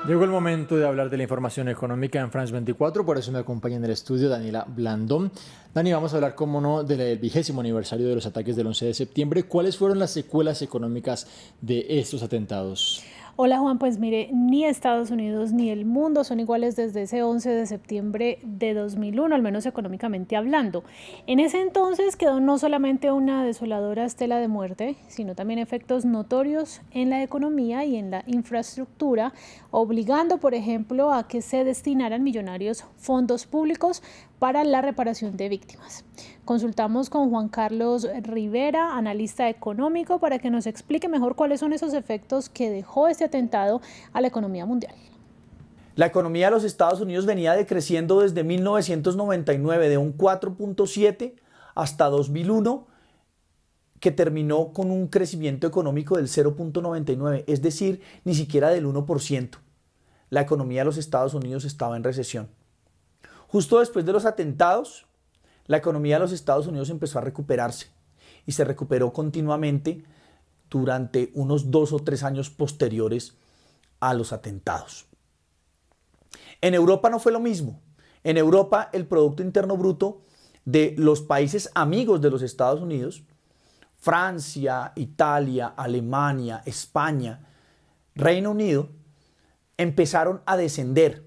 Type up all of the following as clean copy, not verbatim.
Llegó el momento de hablar de la información económica en France 24, por eso me acompaña en el estudio Daniela Blandón. Dani, vamos a hablar, como no, del 20º aniversario de los ataques del 11 de septiembre. ¿Cuáles fueron las secuelas económicas de estos atentados? Hola Juan, pues mire, ni Estados Unidos ni el mundo son iguales desde ese 11 de septiembre de 2001, al menos económicamente hablando. En ese entonces quedó no solamente una desoladora estela de muerte, sino también efectos notorios en la economía y en la infraestructura, obligando, por ejemplo, a que se destinaran millonarios fondos públicos para la reparación de víctimas. Consultamos con Juan Carlos Rivera, analista económico, para que nos explique mejor cuáles son esos efectos que dejó este atentado a la economía mundial. La economía de los Estados Unidos venía decreciendo desde 1999 de un 4.7 hasta 2001, que terminó con un crecimiento económico del 0.99, es decir, ni siquiera del 1%. La economía de los Estados Unidos estaba en recesión. Justo después de los atentados, la economía de los Estados Unidos empezó a recuperarse y se recuperó continuamente durante unos 2 o 3 años posteriores a los atentados. En Europa no fue lo mismo. En Europa el Producto Interno Bruto de los países amigos de los Estados Unidos, Francia, Italia, Alemania, España, Reino Unido, empezaron a descender.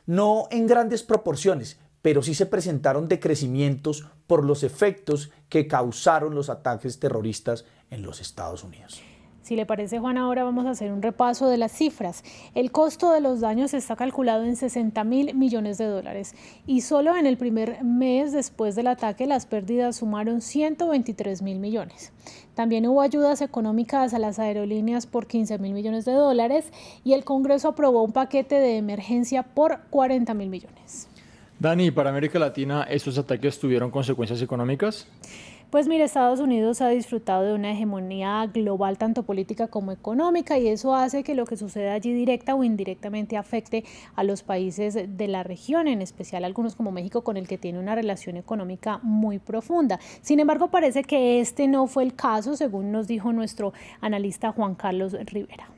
No en grandes proporciones, pero sí se presentaron decrecimientos por los efectos que causaron los ataques terroristas en los Estados Unidos. Si le parece, Juan, ahora vamos a hacer un repaso de las cifras. El costo de los daños está calculado en 60.000 millones de dólares y solo en el primer mes después del ataque las pérdidas sumaron 123.000 millones. También hubo ayudas económicas a las aerolíneas por 15.000 millones de dólares y el Congreso aprobó un paquete de emergencia por 40.000 millones. Dani, ¿para América Latina estos ataques tuvieron consecuencias económicas? Pues mire, Estados Unidos ha disfrutado de una hegemonía global tanto política como económica y eso hace que lo que suceda allí directa o indirectamente afecte a los países de la región, en especial algunos como México, con el que tiene una relación económica muy profunda. Sin embargo, parece que este no fue el caso, según nos dijo nuestro analista Juan Carlos Rivera.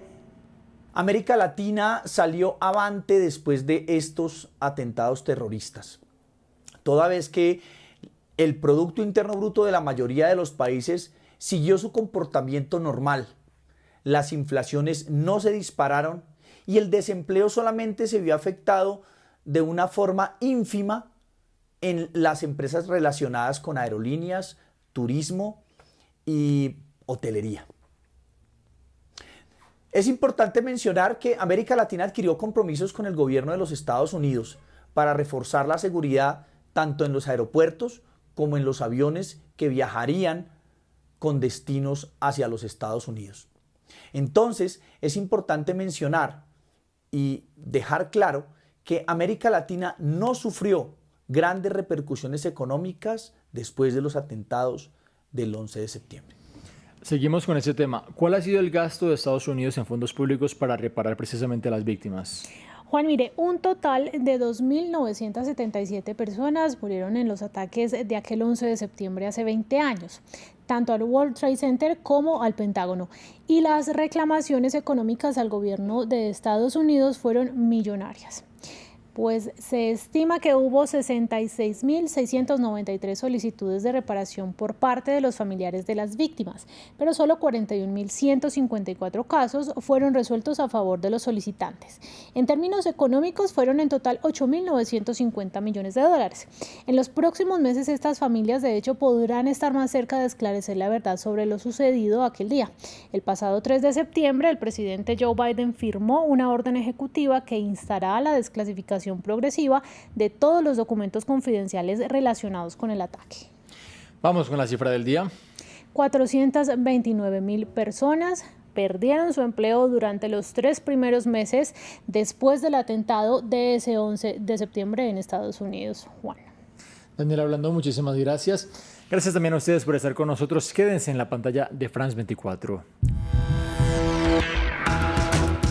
América Latina salió avante después de estos atentados terroristas, toda vez que el Producto Interno Bruto de la mayoría de los países siguió su comportamiento normal. Las inflaciones no se dispararon y el desempleo solamente se vio afectado de una forma ínfima en las empresas relacionadas con aerolíneas, turismo y hotelería. Es importante mencionar que América Latina adquirió compromisos con el gobierno de los Estados Unidos para reforzar la seguridad tanto en los aeropuertos como en los aviones que viajarían con destinos hacia los Estados Unidos. Entonces, es importante mencionar y dejar claro que América Latina no sufrió grandes repercusiones económicas después de los atentados del 11 de septiembre. Seguimos con este tema. ¿Cuál ha sido el gasto de Estados Unidos en fondos públicos para reparar precisamente a las víctimas? Juan, mire, un total de 2.977 personas murieron en los ataques de aquel 11 de septiembre hace 20 años, tanto al World Trade Center como al Pentágono. Y las reclamaciones económicas al gobierno de Estados Unidos fueron millonarias. Pues se estima que hubo 66.693 solicitudes de reparación por parte de los familiares de las víctimas, pero solo 41.154 casos fueron resueltos a favor de los solicitantes. En términos económicos, fueron en total 8.950 millones de dólares. En los próximos meses, estas familias, de hecho, podrán estar más cerca de esclarecer la verdad sobre lo sucedido aquel día. El pasado 3 de septiembre, el presidente Joe Biden firmó una orden ejecutiva que instará a la desclasificación progresiva de todos los documentos confidenciales relacionados con el ataque. Vamos con la cifra del día. 429.000 personas perdieron su empleo durante los 3 primeros meses después del atentado de ese 11 de septiembre en Estados Unidos. Juan. Daniela Blandón, muchísimas gracias. Gracias también a ustedes por estar con nosotros. Quédense en la pantalla de France 24.